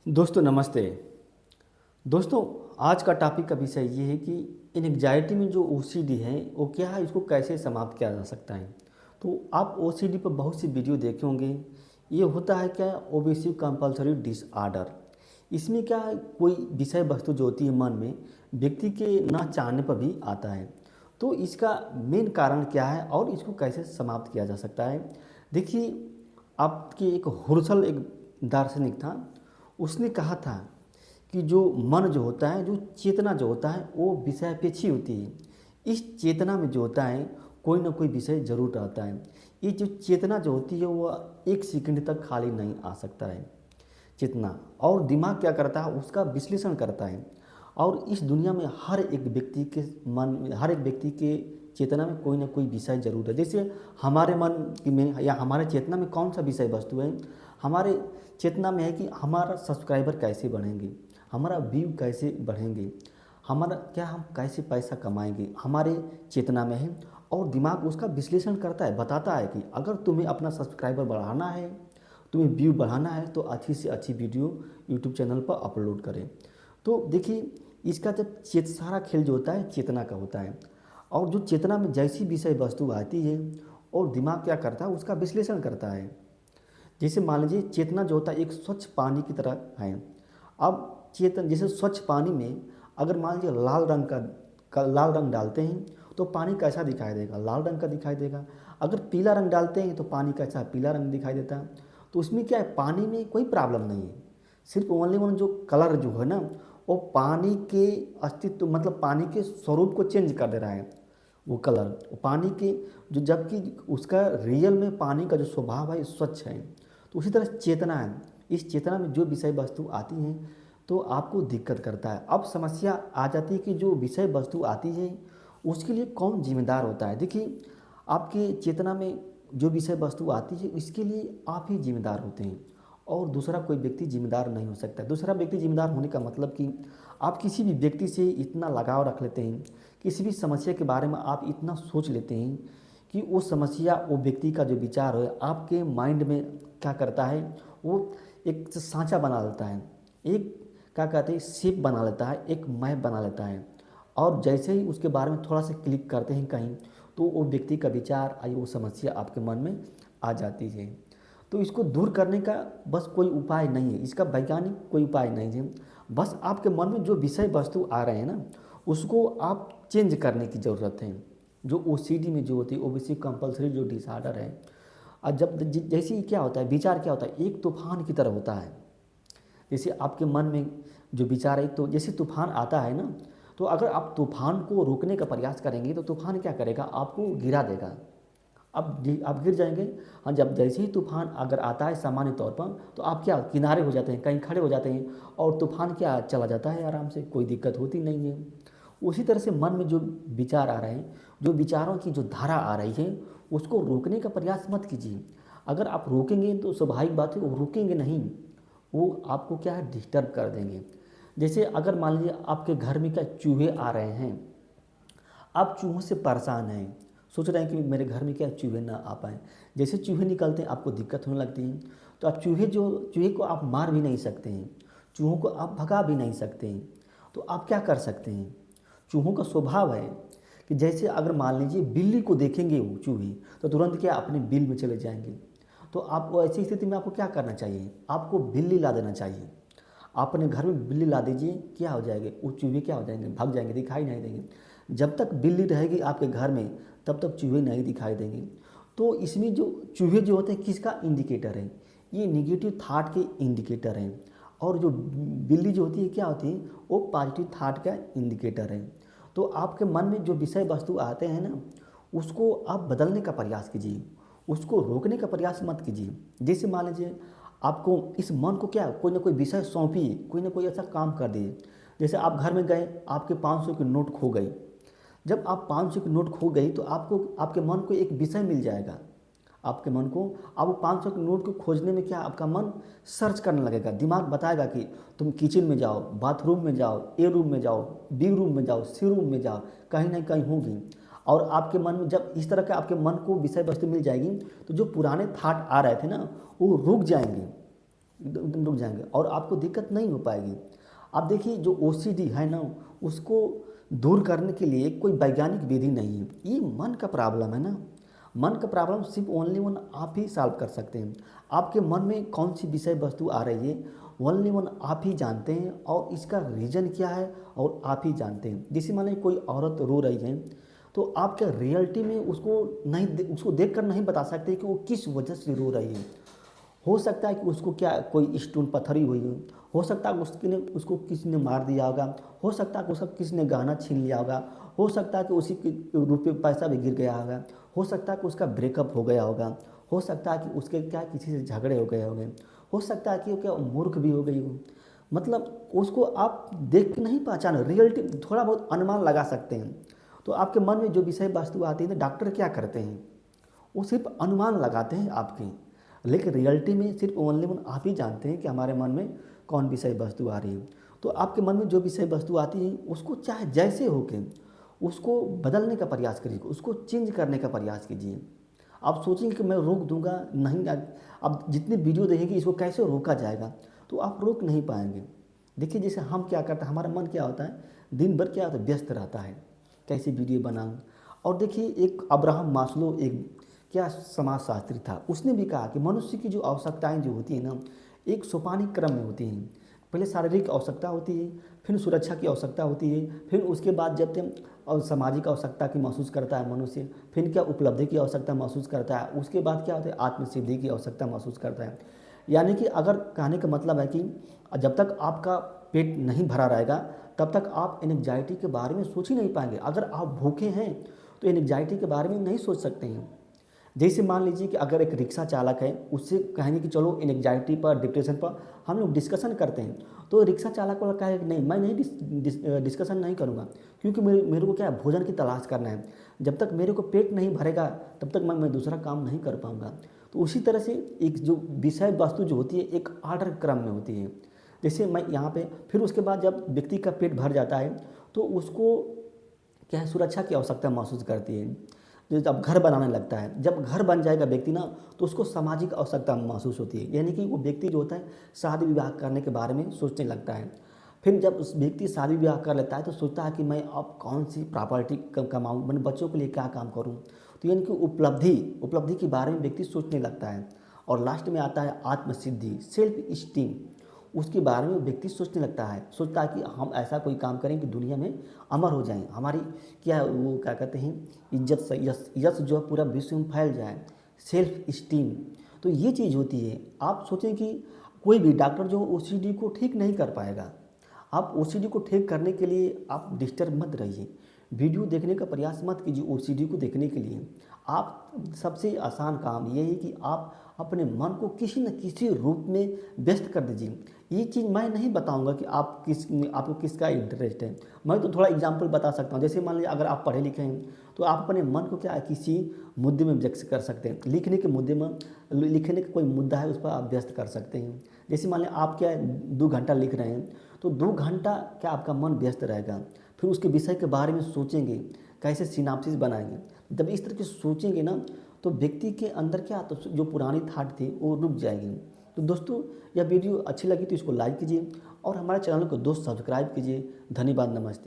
दोस्तों नमस्ते। दोस्तों आज का टॉपिक का विषय ये है कि इन एंग्जाइटी में जो ओसीडी है वो क्या है, इसको कैसे समाप्त किया जा सकता है। तो आप ओसीडी पर बहुत सी वीडियो देखे होंगे। ये होता है क्या, ओबेसिव कंपल्सरी डिसऑर्डर। इसमें क्या है, कोई विषय वस्तु जो होती है मन में व्यक्ति के ना चाहने पर भी आता है। तो इसका मेन कारण क्या है और इसको कैसे समाप्त किया जा सकता है। देखिए, आपके एक हुर्सल एक दार्शनिक था, उसने कहा था कि जो मन जो होता है, जो चेतना जो होता है वो विषयापेक्षी होती है। इस चेतना में जो होता है कोई ना कोई विषय जरूर रहता है। ये जो चेतना जो होती है वह एक सेकंड तक खाली नहीं आ सकता है चेतना। और दिमाग क्या करता है, उसका विश्लेषण करता है। और इस दुनिया में हर एक व्यक्ति के मन, हर एक व्यक्ति के चेतना में कोई ना कोई विषय जरूर है। जैसे हमारे मन में या हमारे चेतना में कौन सा विषय वस्तु है, हमारे चेतना में है कि हमारा सब्सक्राइबर कैसे बढ़ेंगे, हमारा व्यू कैसे बढ़ेंगे, हमारा क्या, हम कैसे पैसा कमाएंगे, हमारे चेतना में है। और दिमाग उसका विश्लेषण करता है, बताता है कि अगर तुम्हें अपना सब्सक्राइबर बढ़ाना है, तुम्हें व्यू बढ़ाना है, तो अच्छी से अच्छी वीडियो यूट्यूब चैनल पर अपलोड करें। तो देखिए, इसका जब सारा खेल जो होता है चेतना का होता है। और जो चेतना में जैसी विषय वस्तु आती है और दिमाग क्या करता है, उसका विश्लेषण करता है। जैसे मान लीजिए, चेतना जो होता है एक स्वच्छ पानी की तरह है। अब चेतन जैसे स्वच्छ पानी में अगर मान लीजिए लाल रंग का लाल रंग डालते हैं तो पानी कैसा दिखाई देगा, लाल रंग का दिखाई देगा। अगर पीला रंग डालते हैं तो पानी कैसा, पीला रंग दिखाई देता है। तो उसमें क्या है, पानी में कोई प्रॉब्लम नहीं है। सिर्फ ओनली वन जो कलर जो है ना, वो पानी के अस्तित्व मतलब पानी के स्वरूप को चेंज कर दे रहा है। वो कलर पानी के जो, जबकि उसका रियल में पानी का जो स्वभाव है स्वच्छ है। तो उसी तरह चेतना है, इस चेतना में जो विषय वस्तु आती हैं तो आपको दिक्कत करता है। अब समस्या आ जाती है कि जो विषय वस्तु आती है उसके लिए कौन जिम्मेदार होता है। देखिए, आपके चेतना में जो विषय वस्तु आती है इसके लिए आप ही जिम्मेदार होते हैं और दूसरा कोई व्यक्ति जिम्मेदार नहीं हो सकता। दूसरा व्यक्ति जिम्मेदार होने का मतलब कि आप किसी भी व्यक्ति से इतना लगाव रख लेते हैं, किसी भी समस्या के बारे में आप इतना सोच लेते हैं कि वो समस्या, वो व्यक्ति का जो विचार है आपके माइंड में क्या करता है, वो एक सांचा बना लेता है, एक क्या कहते हैं शेप बना लेता है, एक मैप बना लेता है। और जैसे ही उसके बारे में थोड़ा सा क्लिक करते हैं कहीं, तो वो व्यक्ति का विचार आई, वो समस्या आपके मन में आ जाती है। तो इसको दूर करने का बस कोई उपाय नहीं है, इसका वैज्ञानिक कोई उपाय नहीं है। बस आपके मन में जो विषय वस्तु आ रहे हैं ना, उसको आप चेंज करने की ज़रूरत है। जो ओसीडी में जो होती है, ओबेसिव कंपल्सरी जो डिसऑर्डर है, और जब जैसे ही क्या होता है, विचार क्या होता है, एक तूफान की तरह होता है। जैसे आपके मन में जो विचार है, तो जैसे तूफान आता है ना, तो अगर आप तूफान को रोकने का प्रयास करेंगे तो तूफान क्या करेगा, आपको गिरा देगा। अब आप गिर जाएंगे। हाँ, जब जैसे ही तूफान अगर आता है सामान्य तौर पर, तो आप क्या किनारे हो जाते हैं, कहीं खड़े हो जाते हैं और तूफान क्या चला जाता है आराम से, कोई दिक्कत होती नहीं है। उसी तरह से मन में जो विचार आ रहे हैं, जो विचारों की जो धारा आ रही है, उसको रोकने का प्रयास मत कीजिए। अगर आप रोकेंगे तो स्वाभाविक बात है वो रुकेंगे नहीं, वो आपको क्या है डिस्टर्ब कर देंगे। जैसे अगर मान लीजिए आपके घर में क्या चूहे आ रहे हैं, आप चूहों से परेशान हैं, सोच रहे हैं कि मेरे घर में क्या चूहे ना आ पाएँ। जैसे चूहे निकलते हैं आपको दिक्कत होने लगती है। तो आप चूहे को आप मार भी नहीं सकते हैं, चूहों को आप भगा भी नहीं सकते हैं। तो आप क्या कर सकते हैं, चूहों का स्वभाव है कि जैसे अगर मान लीजिए बिल्ली को देखेंगे वो चूहे, तो तुरंत क्या अपने बिल में चले जाएंगे। तो आपको ऐसी स्थिति में आपको क्या करना चाहिए, आपको बिल्ली ला देना चाहिए। अपने घर में बिल्ली ला दीजिए, क्या हो जाएगा, वो चूहे क्या हो जाएंगे, भाग जाएंगे, दिखाई नहीं देंगे। जब तक बिल्ली रहेगी आपके घर में तब तक चूहे नहीं दिखाई देंगे। तो इसमें जो चूहे जो होते हैं किसका इंडिकेटर है, ये निगेटिव थाट के इंडिकेटर हैं। और जो बिल्ली जो होती है क्या होती है, वो पॉजिटिव थाट का इंडिकेटर है। तो आपके मन में जो विषय वस्तु आते हैं ना, उसको आप बदलने का प्रयास कीजिए, उसको रोकने का प्रयास मत कीजिए। जैसे मान लीजिए आपको इस मन को क्या कोई ना कोई विषय सौंपिए, कोई ना कोई ऐसा काम कर दिए। जैसे आप घर में गए, आपके 500 की नोट खो गई। जब आप 500 की नोट खो गई तो आपको आपके मन को एक विषय मिल जाएगा। आपके मन को अब वो 500 की नोट को खोजने में क्या आपका मन सर्च करने लगेगा। दिमाग बताएगा कि तुम किचन में जाओ, बाथरूम में जाओ, ए रूम में जाओ, बी रूम में जाओ, सी रूम में जाओ, कहीं ना कहीं होगी। और आपके मन में जब इस तरह का आपके मन को विषय वस्तु मिल जाएगी, तो जो पुराने थाट आ रहे थे ना, वो रुक जाएंगे, एकदम एकदम रुक जाएंगे और आपको दिक्कत नहीं हो पाएगी। आप देखिए जो ओसीडी है ना, उसको दूर करने के लिए कोई वैज्ञानिक विधि नहीं है, ये मन का प्रॉब्लम है ना। मन का प्रॉब्लम सिर्फ ओनली वन आप ही सॉल्व कर सकते हैं। आपके मन में कौन सी विषय वस्तु आ रही है ओनली वन आप ही जानते हैं, और इसका रीज़न क्या है और आप ही जानते हैं। जैसे मान लीजिए कोई औरत रो रही है, तो आप क्या रियलिटी में उसको देख कर नहीं बता सकते कि वो किस वजह से रो रही है। हो सकता है कि उसको क्या कोई स्टोन पत्थरी हुई हो सकता है उसको किसी ने मार दिया होगा, हो सकता है कि उसका किसी ने गहना छीन लिया होगा, हो सकता है कि उसी के रुपये पैसा भी गिर गया होगा, हो सकता है कि उसका ब्रेकअप हो गया होगा, हो सकता है कि उसके क्या किसी से झगड़े हो गए होंगे, हो सकता है कि वो क्या मूर्ख भी हो गई हो। मतलब उसको आप देख के नहीं पहचान, रियलिटी थोड़ा बहुत अनुमान लगा सकते हैं। तो आपके मन में जो विषय वस्तु आती है ना, डॉक्टर क्या करते हैं, वो सिर्फ अनुमान लगाते हैं आपके, लेकिन रियलिटी में सिर्फ ओनली वन आप ही जानते हैं कि हमारे मन में कौन विषय वस्तु आ रही है। तो आपके मन में जो विषय वस्तु आती है उसको चाहे जैसे हो के उसको बदलने का प्रयास करिए, उसको चेंज करने का प्रयास कीजिए। आप सोचेंगे कि मैं रोक दूंगा, नहीं। अब जितनी वीडियो देखेंगे इसको कैसे रोका जाएगा, तो आप रोक नहीं पाएंगे। देखिए जैसे हम क्या करते हैं, हमारा मन क्या होता है, दिन भर क्या होता है, व्यस्त रहता है, कैसे वीडियो बनाऊं। और देखिए एक अब्राहम मास्लो एक क्या समाजशास्त्री था, उसने भी कहा कि मनुष्य की जो आवश्यकताएं जो होती हैं ना, एक सोपानिक क्रम में होती हैं। पहले शारीरिक आवश्यकता होती है, फिर सुरक्षा की आवश्यकता होती है, फिर उसके बाद जब तक और सामाजिक आवश्यकता की महसूस करता है मनुष्य, फिर क्या उपलब्धि की आवश्यकता महसूस करता है, उसके बाद क्या होता है, आत्मसिद्धि की आवश्यकता महसूस करता है। यानी कि अगर कहने का मतलब है कि जब तक आपका पेट नहीं भरा रहेगा तब तक आप एंग्जाइटी के बारे में सोच ही नहीं पाएंगे। अगर आप भूखे हैं तो एंग्जाइटी के बारे में नहीं सोच सकते हैं। जैसे मान लीजिए कि अगर एक रिक्शा चालक है, उससे कहेंगे कि चलो एंग्जाइटी पर, डिप्रेशन पर हम लोग डिस्कशन करते हैं, तो रिक्शा चालक वाला कहेगा नहीं, मैं नहीं डिस्कशन नहीं करूँगा, क्योंकि मेरे को क्या है, भोजन की तलाश करना है। जब तक मेरे को पेट नहीं भरेगा तब तक मैं दूसरा काम नहीं कर पाऊँगा। तो उसी तरह से एक जो विषय वस्तु जो होती है एक ऑर्डर क्रम में होती है। जैसे मैं यहाँ पे, फिर उसके बाद जब व्यक्ति का पेट भर जाता है तो उसको क्या है, सुरक्षा की आवश्यकता महसूस करती है। जब घर बनाने लगता है, जब घर बन जाएगा व्यक्ति ना, तो उसको सामाजिक आवश्यकता महसूस होती है। यानी कि वो व्यक्ति जो होता है शादी विवाह करने के बारे में सोचने लगता है। फिर जब उस व्यक्ति शादी विवाह कर लेता है तो सोचता है कि मैं अब कौन सी प्रॉपर्टी कमाऊँ, मैंने बच्चों के लिए क्या काम करूँ। तो यानी कि उपलब्धि के बारे में व्यक्ति सोचने लगता है। और लास्ट में आता है आत्मसिद्धि, सेल्फ स्टीम। उसके बारे में व्यक्ति सोचने लगता है, सोचता है कि हम ऐसा कोई काम करें कि दुनिया में अमर हो जाएं, हमारी क्या वो क्या कहते हैं, इज्जत से यश जो है पूरा विश्व में फैल जाए, सेल्फ स्टीम। तो ये चीज़ होती है। आप सोचें कि कोई भी डॉक्टर जो ओसीडी को ठीक नहीं कर पाएगा। आप ओसीडी को ठीक करने के लिए आप डिस्टर्ब मत रहिए, वीडियो देखने का प्रयास मत कीजिए ओसीडी को देखने के लिए। आप सबसे आसान काम ये है कि आप अपने मन को किसी न किसी रूप में व्यस्त कर दीजिए। ये चीज़ मैं नहीं बताऊंगा कि आपको किसका इंटरेस्ट है, मैं तो थोड़ा एग्जांपल बता सकता हूँ। जैसे मान लीजिए अगर आप पढ़े लिखे हैं तो आप अपने मन को क्या है, किसी मुद्दे में व्यक्त कर सकते हैं। लिखने के मुद्दे में, लिखने का कोई मुद्दा है उस पर आप व्यस्त कर सकते हैं। जैसे मान लीजिए आप क्या 2 घंटा लिख रहे हैं तो 2 घंटा क्या आपका मन व्यस्त रहेगा, फिर उसके विषय के बारे में सोचेंगे, कैसे सिनाप्सिस बनाएंगे। जब इस तरह के सोचेंगे ना तो व्यक्ति के अंदर क्या, तो जो पुरानी थाट थी वो रुक जाएगी। तो दोस्तों यह वीडियो अच्छी लगी तो इसको लाइक कीजिए और हमारे चैनल को दोस्त सब्सक्राइब कीजिए। धन्यवाद, नमस्ते।